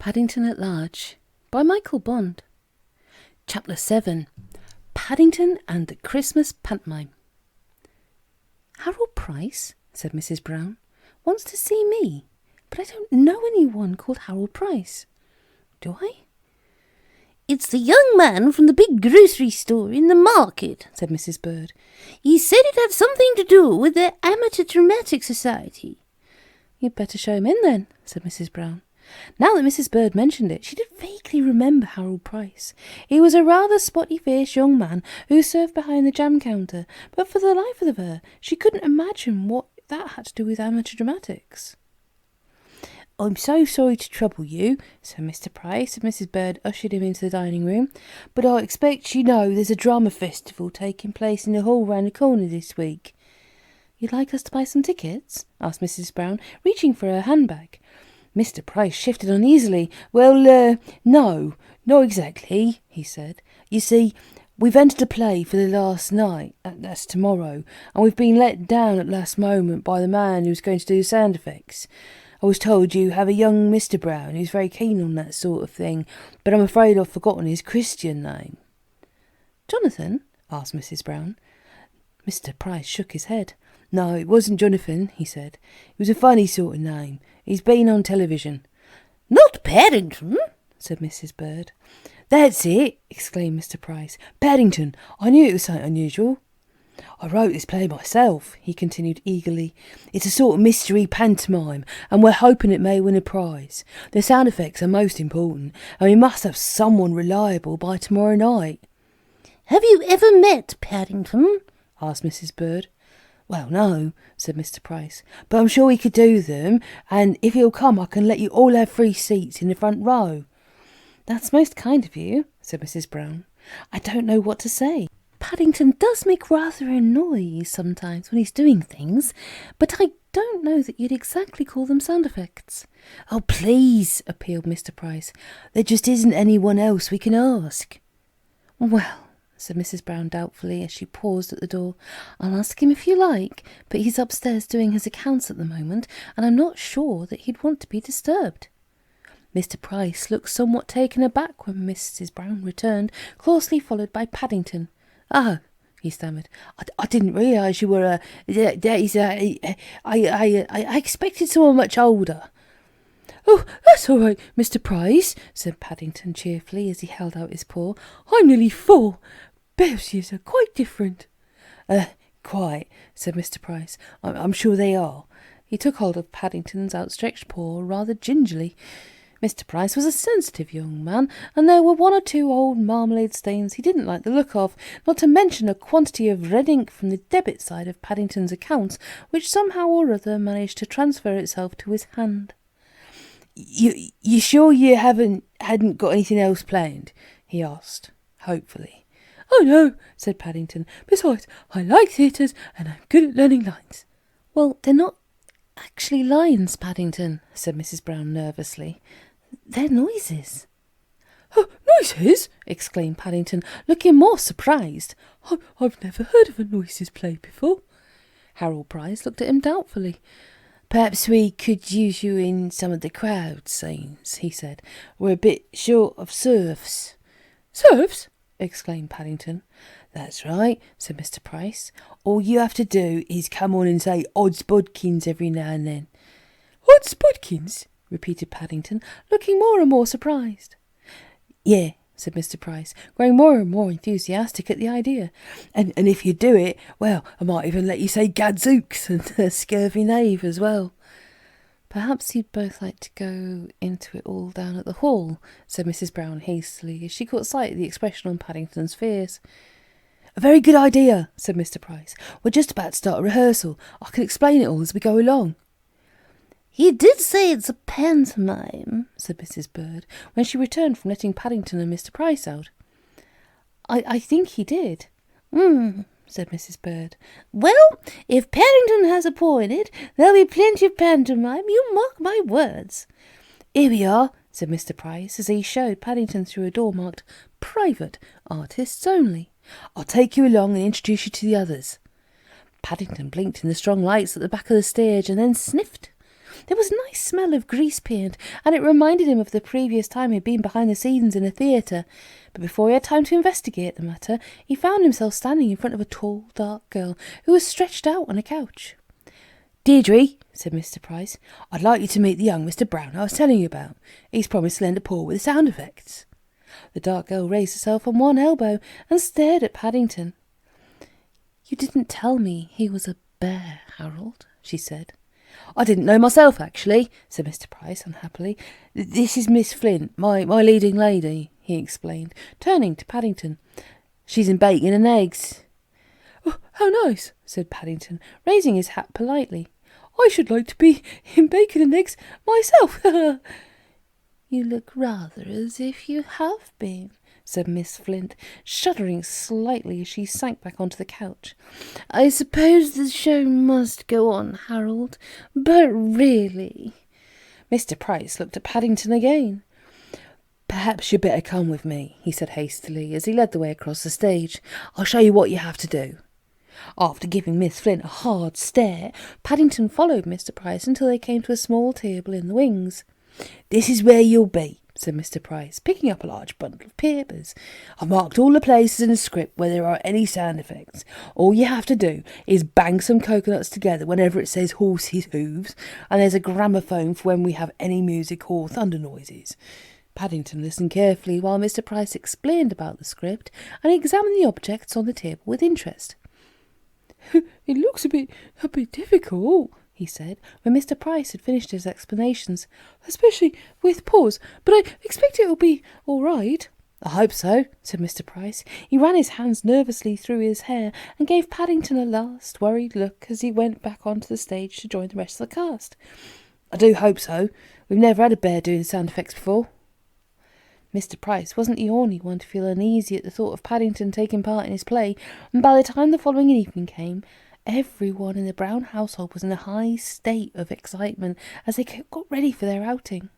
Paddington at Large by Michael Bond. Chapter 7. Paddington and the Christmas Pantomime. Harold Price, said Mrs. Brown, wants to see me, but I don't know anyone called Harold Price. Do I? It's the young man from the big grocery store in the market, said Mrs. Bird. He said it had something to do with the Amateur Dramatic Society. You'd better show him in then, said Mrs. Brown. Now that Mrs. Bird mentioned it, she did vaguely remember Harold Price. He was a rather spotty-faced young man who served behind the jam counter, but for the life of her, she couldn't imagine what that had to do with amateur dramatics. I'm so sorry to trouble you, said Mr. Price, as Mrs. Bird ushered him into the dining room, but I expect you know there's a drama festival taking place in the hall round the corner this week. You'd like us to buy some tickets? Asked Mrs. Brown, reaching for her handbag. Mr. Price shifted uneasily. Well, no, not exactly, he said. You see, we've entered a play for the last night, that's tomorrow, and we've been let down at last moment by the man who's going to do the sound effects. I was told you have a young Mr. Brown who's very keen on that sort of thing, but I'm afraid I've forgotten his Christian name. Jonathan? Asked Mrs. Brown. Mr. Price shook his head. No, it wasn't Jonathan, he said. It was a funny sort of name. He's been on television. Not Paddington, said Mrs. Bird. That's it, exclaimed Mr. Price. Paddington. I knew it was something unusual. I wrote this play myself, he continued eagerly. It's a sort of mystery pantomime, and we're hoping it may win a prize. The sound effects are most important, and we must have someone reliable by tomorrow night. Have you ever met Paddington? Asked Mrs. Bird. Well, no, said Mr. Price, but I'm sure he could do them, and if he'll come I can let you all have free seats in the front row. That's most kind of you, said Mrs. Brown. I don't know what to say. Paddington does make rather a noise sometimes when he's doing things, but I don't know that you'd exactly call them sound effects. Oh, please, appealed Mr. Price. There just isn't anyone else we can ask. Well, said Mrs. Brown doubtfully as she paused at the door. I'll ask him if you like, but he's upstairs doing his accounts at the moment, and I'm not sure that he'd want to be disturbed. Mr. Price looked somewhat taken aback when Mrs. Brown returned, closely followed by Paddington. Oh, he stammered. I didn't realise you were I expected someone much older. Oh, that's all right, Mr. Price, said Paddington cheerfully as he held out his paw. I'm nearly 4. Bear's years are quite different. Quite, said Mr. Price. I'm sure they are. He took hold of Paddington's outstretched paw rather gingerly. Mr. Price was a sensitive young man, and there were 1 or 2 old marmalade stains he didn't like the look of, not to mention a quantity of red ink from the debit side of Paddington's accounts, which somehow or other managed to transfer itself to his hand. You sure you hadn't got anything else planned? He asked, hopefully. Oh, no, said Paddington. Besides, I like theatres, and I'm good at learning lines. Well, they're not actually lines, Paddington, said Mrs. Brown nervously. They're noises. Oh, noises? Exclaimed Paddington, looking more surprised. I've never heard of a noises play before. Harold Price looked at him doubtfully. Perhaps we could use you in some of the crowd scenes, he said. We're a bit short of serfs. Serfs? Exclaimed Paddington. That's right, said Mr. Price. All you have to do is come on and say odds bodkins every now and then. Odds bodkins? Repeated Paddington, looking more and more surprised. Yeah, said Mr. Price, growing more and more enthusiastic at the idea. And if you do it, well, I might even let you say gadzooks and scurvy knave as well. Perhaps you'd both like to go into it all down at the hall, said Mrs. Brown hastily, as she caught sight of the expression on Paddington's face. A very good idea, said Mr. Price. We're just about to start a rehearsal. I can explain it all as we go along. He did say it's a pantomime, said Mrs. Bird, when she returned from letting Paddington and Mr. Price out. I think he did. Said Mrs. Bird. Well, if Paddington has a paw in it, there'll be plenty of pantomime, you mark my words. Here we are, said Mr. Price, as he showed Paddington through a door marked Private Artists Only. I'll take you along and introduce you to the others. Paddington blinked in the strong lights at the back of the stage and then sniffed. There was a nice smell of grease paint, and it reminded him of the previous time he'd been behind the scenes in a theatre. But before he had time to investigate the matter, he found himself standing in front of a tall, dark girl who was stretched out on a couch. "Deirdre," said Mr. Price, "I'd like you to meet the young Mr. Brown I was telling you about. He's promised to lend a paw with the sound effects." The dark girl raised herself on one elbow and stared at Paddington. "You didn't tell me he was a bear, Harold," she said. "I didn't know myself, actually," said Mr. Price unhappily. "This is Miss Flint, my leading lady," he explained, turning to Paddington. "She's in bacon and eggs." "Oh, how nice," said Paddington, raising his hat politely. "I should like to be in bacon and eggs myself." "You look rather as if you have been," said Miss Flint, shuddering slightly as she sank back onto the couch. "I suppose the show must go on, Harold, but really—" Mr. Price looked at Paddington again. "Perhaps you'd better come with me," he said hastily as he led the way across the stage. "I'll show you what you have to do." After giving Miss Flint a hard stare, Paddington followed Mr. Price until they came to a small table in the wings. "This is where you'll be," said Mr. Price, picking up a large bundle of papers. "I've marked all the places in the script where there are any sound effects. All you have to do is bang some coconuts together whenever it says horses' hooves, and there's a gramophone for when we have any music or thunder noises." Paddington listened carefully while Mr. Price explained about the script, and he examined the objects on the table with interest. "It looks a bit difficult," he said, when Mr. Price had finished his explanations, "especially with paws, but I expect it'll be all right." "I hope so," said Mr. Price. He ran his hands nervously through his hair and gave Paddington a last worried look as he went back onto the stage to join the rest of the cast. "I do hope so. We've never had a bear doing sound effects before." Mr. Price wasn't the only one to feel uneasy at the thought of Paddington taking part in his play, and by the time the following evening came, everyone in the Brown household was in a high state of excitement as they got ready for their outing.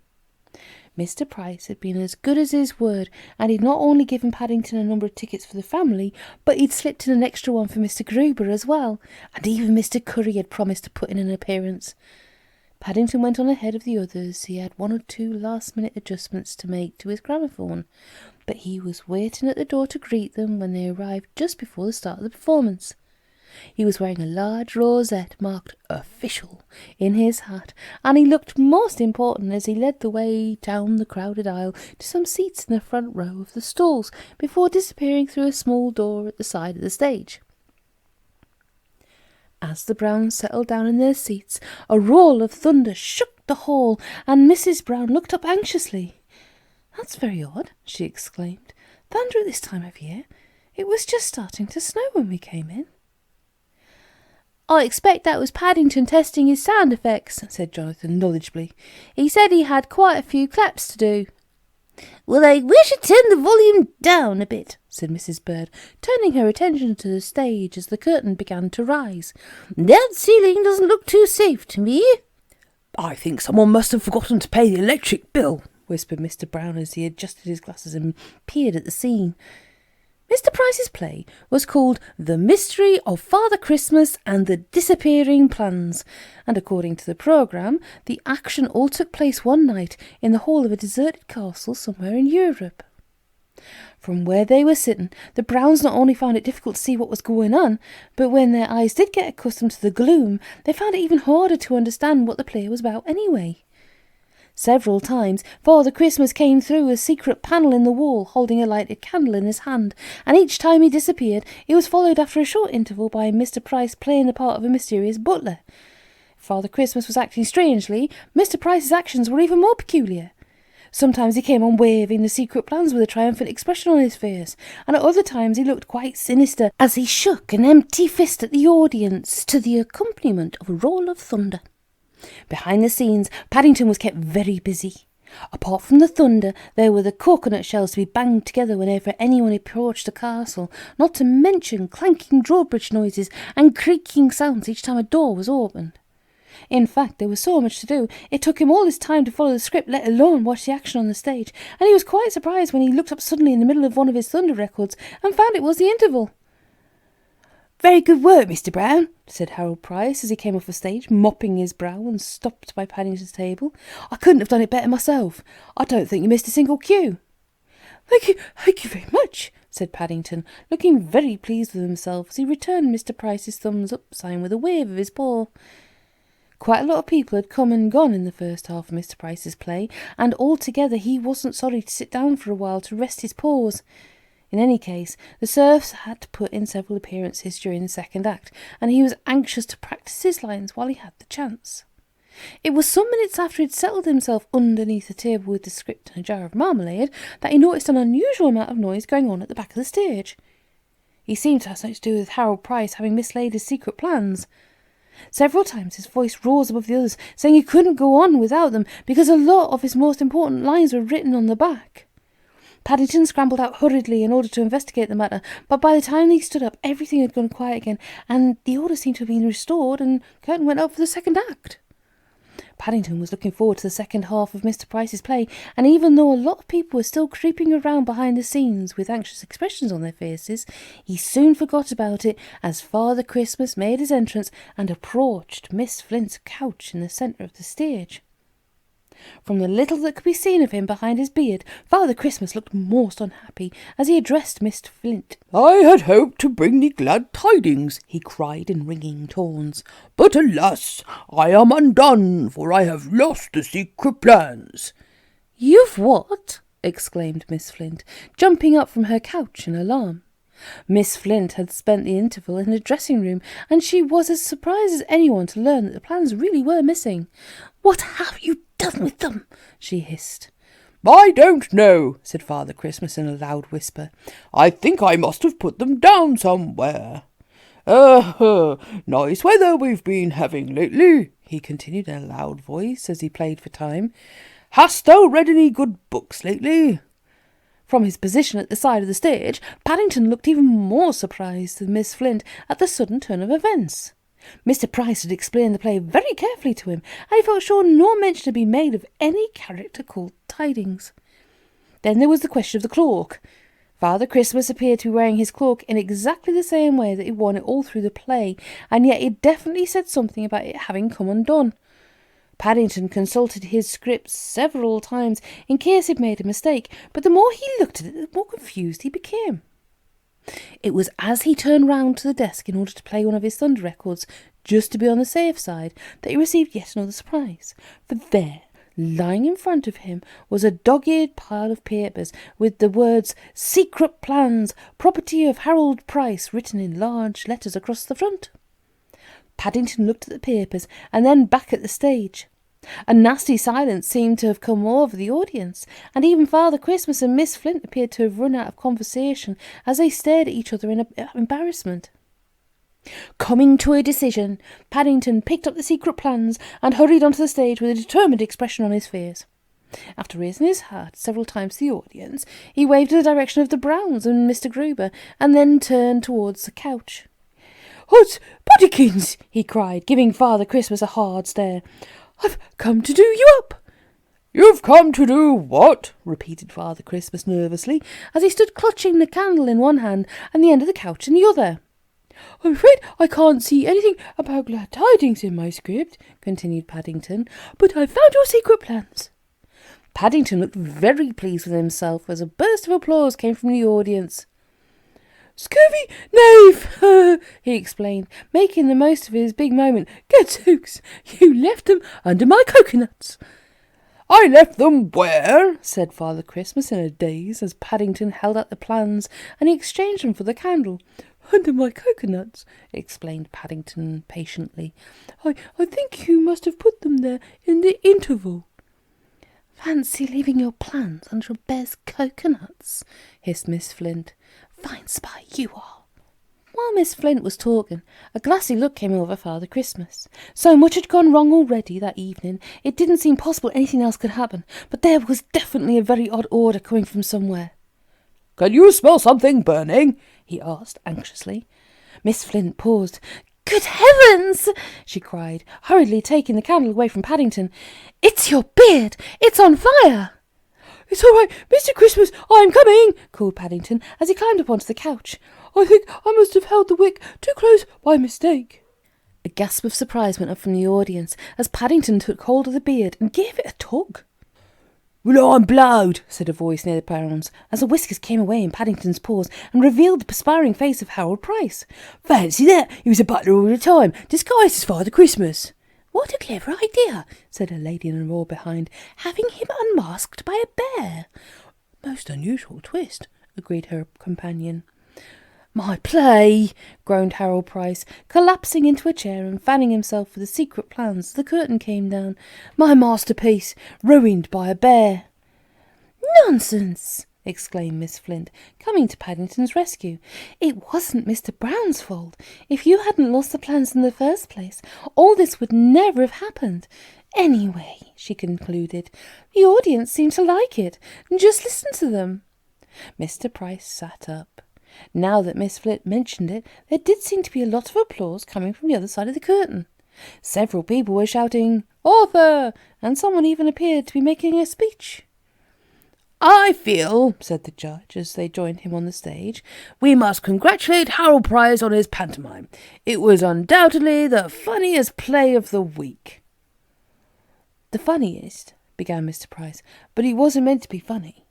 Mr. Price had been as good as his word, and he'd not only given Paddington a number of tickets for the family, but he'd slipped in an extra one for Mr. Gruber as well, and even Mr. Curry had promised to put in an appearance. Paddington went on ahead of the others. He had one or two last-minute adjustments to make to his gramophone, but he was waiting at the door to greet them when they arrived just before the start of the performance. He was wearing a large rosette marked "Official" in his hat, and he looked most important as he led the way down the crowded aisle to some seats in the front row of the stalls before disappearing through a small door at the side of the stage. As the Browns settled down in their seats, a roll of thunder shook the hall, and Mrs. Brown looked up anxiously. "That's very odd," she exclaimed. "Thunder at this time of year? It was just starting to snow when we came in." "I expect that was Paddington testing his sound effects," said Jonathan knowledgeably. "He said he had quite a few claps to do." "Well, I wish you'd turn the volume down a bit," said Mrs. Bird, turning her attention to the stage as the curtain began to rise. "That ceiling doesn't look too safe to me." "I think someone must have forgotten to pay the electric bill," whispered Mr. Brown as he adjusted his glasses and peered at the scene. Mr. Price's play was called The Mystery of Father Christmas and the Disappearing Plans, and according to the programme, the action all took place one night in the hall of a deserted castle somewhere in Europe. From where they were sitting, the Browns not only found it difficult to see what was going on, but when their eyes did get accustomed to the gloom, they found it even harder to understand what the play was about anyway. Several times, Father Christmas came through a secret panel in the wall, holding a lighted candle in his hand, and each time he disappeared, it was followed after a short interval by Mr. Price playing the part of a mysterious butler. If Father Christmas was acting strangely, Mr. Price's actions were even more peculiar. Sometimes he came on waving the secret plans with a triumphant expression on his face, and at other times he looked quite sinister as he shook an empty fist at the audience to the accompaniment of a roll of thunder. Behind the scenes, Paddington was kept very busy. Apart from the thunder, there were the coconut shells to be banged together whenever anyone approached the castle, not to mention clanking drawbridge noises and creaking sounds each time a door was opened. In fact, there was so much to do, it took him all his time to follow the script, let alone watch the action on the stage, and he was quite surprised when he looked up suddenly in the middle of one of his thunder records and found it was the interval. Very good work, Mr. Brown, said Harold Price as he came off the stage, mopping his brow and stopped by Paddington's table. I couldn't have done it better myself. I don't think you missed a single cue. Thank you very much, said Paddington, looking very pleased with himself as he returned Mr. Price's thumbs up sign with a wave of his paw. Quite a lot of people had come and gone in the first half of Mr. Price's play, and altogether he wasn't sorry to sit down for a while to rest his paws. In any case, the serfs had to put in several appearances during the second act, and he was anxious to practice his lines while he had the chance. It was some minutes after he had settled himself underneath the table with the script and a jar of marmalade that he noticed an unusual amount of noise going on at the back of the stage. He seemed to have something to do with Harold Price having mislaid his secret plans. Several times his voice rose above the others, saying he couldn't go on without them because a lot of his most important lines were written on the back. Paddington scrambled out hurriedly in order to investigate the matter, but by the time he stood up, everything had gone quiet again, and the order seemed to have been restored, and curtain went up for the second act. Paddington was looking forward to the second half of Mr. Price's play, and even though a lot of people were still creeping around behind the scenes with anxious expressions on their faces, he soon forgot about it as Father Christmas made his entrance and approached Miss Flint's couch in the centre of the stage. From the little that could be seen of him behind his beard, Father Christmas looked most unhappy as he addressed Mr. Flint. "I had hoped to bring thee glad tidings," he cried in ringing tones, "but alas, I am undone, for I have lost the secret plans." "You've what?" exclaimed Miss Flint, jumping up from her couch in alarm. Miss Flint had spent the interval in the dressing-room, and she was as surprised as anyone to learn that the plans really were missing. "What have you done with them?" she hissed. "I don't know," said Father Christmas in a loud whisper. "I think I must have put them down somewhere. Nice weather we've been having lately," he continued in a loud voice as he played for time. "Hast thou read any good books lately?" From his position at the side of the stage, Paddington looked even more surprised than Miss Flint at the sudden turn of events. Mr. Price had explained the play very carefully to him, and he felt sure no mention had been made of any character called Tidings. Then there was the question of the cloak. Father Christmas appeared to be wearing his cloak in exactly the same way that he'd worn it all through the play, and yet he definitely said something about it having come undone. Paddington consulted his script several times in case he'd made a mistake, but the more he looked at it, the more confused he became. It was as he turned round to the desk in order to play one of his thunder records, just to be on the safe side, that he received yet another surprise. For there, lying in front of him, was a dog-eared pile of papers with the words "Secret Plans, Property of Harold Price" written in large letters across the front. Paddington looked at the papers and then back at the stage. A nasty silence seemed to have come over the audience, and even Father Christmas and Miss Flint appeared to have run out of conversation as they stared at each other in embarrassment. Coming to a decision, Paddington picked up the secret plans and hurried onto the stage with a determined expression on his face. After raising his hat several times to the audience, he waved in the direction of the Browns and Mr. Gruber, and then turned towards the couch. "Hot Puddykins!" he cried, giving Father Christmas a hard stare. "I've come to do you up." "You've come to do what?" repeated Father Christmas nervously, as he stood clutching the candle in one hand and the end of the couch in the other. "I'm afraid I can't see anything about glad tidings in my script," continued Paddington, "but I've found your secret plans." Paddington looked very pleased with himself as a burst of applause came from the audience. "Scurvy knave!" he explained, making the most of his big moment. "Gadzooks, you left them under my coconuts." "I left them where?" said Father Christmas in a daze as Paddington held out the plans and he exchanged them for the candle. "Under my coconuts," explained Paddington patiently. I think you must have put them there in the interval." "Fancy leaving your plans under a bear's coconuts," hissed Miss Flint. "Fine spy you are." While Miss Flint was talking, a glassy look came over Father Christmas. So much had gone wrong already that evening, it didn't seem possible anything else could happen, but there was definitely a very odd odour coming from somewhere. "Can you smell something burning?" he asked anxiously. Miss Flint paused. "Good heavens!" she cried, hurriedly taking the candle away from Paddington. "It's your beard! It's on fire!" "It's all right, Mr. Christmas, I'm coming," called Paddington as he climbed up onto the couch. I think I must have held the wick too close by mistake." A gasp of surprise went up from the audience as Paddington took hold of the beard and gave it a tug. "Well, I'm blowed," said a voice near the Browns, as the whiskers came away in Paddington's paws and revealed the perspiring face of Harold Price. "Fancy that! He was a butler all the time, disguised as Father Christmas." "What a clever idea," said a lady in a roar behind, "having him unmasked by a bear." "Most unusual twist," agreed her companion. "My play!" groaned Harold Price, collapsing into a chair and fanning himself with the secret plans as the curtain came down. "My masterpiece, ruined by a bear!" "Nonsense!" exclaimed Miss Flint, coming to Paddington's rescue. "It wasn't Mr. Brown's fault. If you hadn't lost the plans in the first place, all this would never have happened. Anyway," she concluded, "the audience seemed to like it. Just listen to them." Mr. Price sat up. Now that Miss Flint mentioned it, there did seem to be a lot of applause coming from the other side of the curtain. Several people were shouting, "Author!" and someone even appeared to be making a speech. "I feel," said the judge as they joined him on the stage, "we must congratulate Harold Price on his pantomime. It was undoubtedly the funniest play of the week." "The funniest," began Mr. Price, "but it wasn't meant to be funny."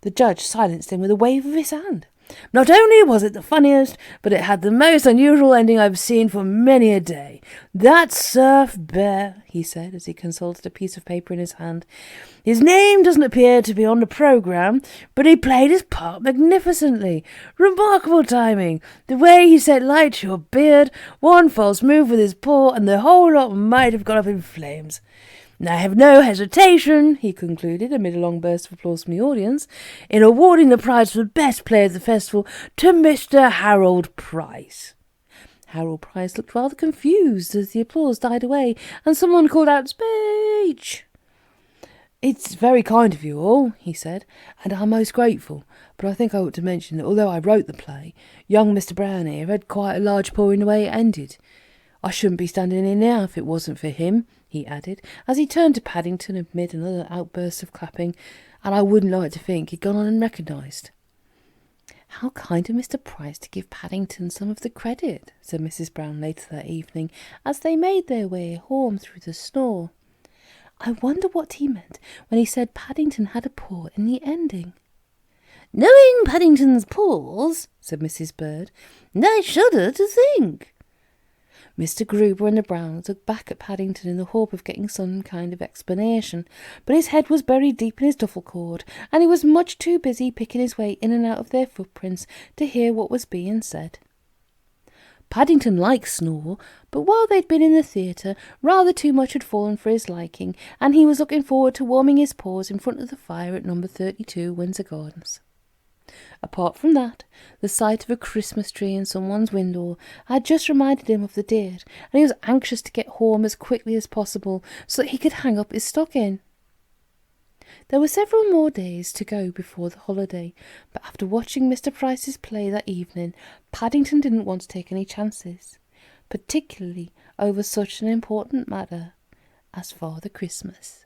The judge silenced him with a wave of his hand. "Not only was it the funniest, but it had the most unusual ending I've seen for many a day. That Surf Bear," he said as he consulted a piece of paper in his hand, "his name doesn't appear to be on the programme, but he played his part magnificently. Remarkable timing. The way he set light to your beard, one false move with his paw, and the whole lot might have gone up in flames. I have no hesitation," he concluded, amid a long burst of applause from the audience, "in awarding the prize for the best play of the festival to Mr. Harold Price." Harold Price looked rather confused as the applause died away, and someone called out, "Speech!" "It's very kind of you all," he said, "and I'm most grateful. But I think I ought to mention that although I wrote the play, young Mr. Brown here had quite a large paw in the way it ended. I shouldn't be standing here now if it wasn't for him," he added, as he turned to Paddington amid another outburst of clapping, "and I wouldn't like to think he'd gone on unrecognised." "How kind of Mr. Price to give Paddington some of the credit," said Mrs. Brown later that evening, as they made their way home through the snow. "I wonder what he meant when he said Paddington had a paw in the ending." "Knowing Paddington's paws," said Mrs. Bird, "I shudder to think." Mr. Gruber and the Browns looked back at Paddington in the hope of getting some kind of explanation, but his head was buried deep in his duffel cord, and he was much too busy picking his way in and out of their footprints to hear what was being said. Paddington liked snow, but while they'd been in the theatre, rather too much had fallen for his liking, and he was looking forward to warming his paws in front of the fire at number 32 Windsor Gardens. Apart from that, the sight of a Christmas tree in someone's window had just reminded him of the date, and he was anxious to get home as quickly as possible so that he could hang up his stocking. There were several more days to go before the holiday, but after watching Mr. Price's play that evening, Paddington didn't want to take any chances, particularly over such an important matter as Father Christmas.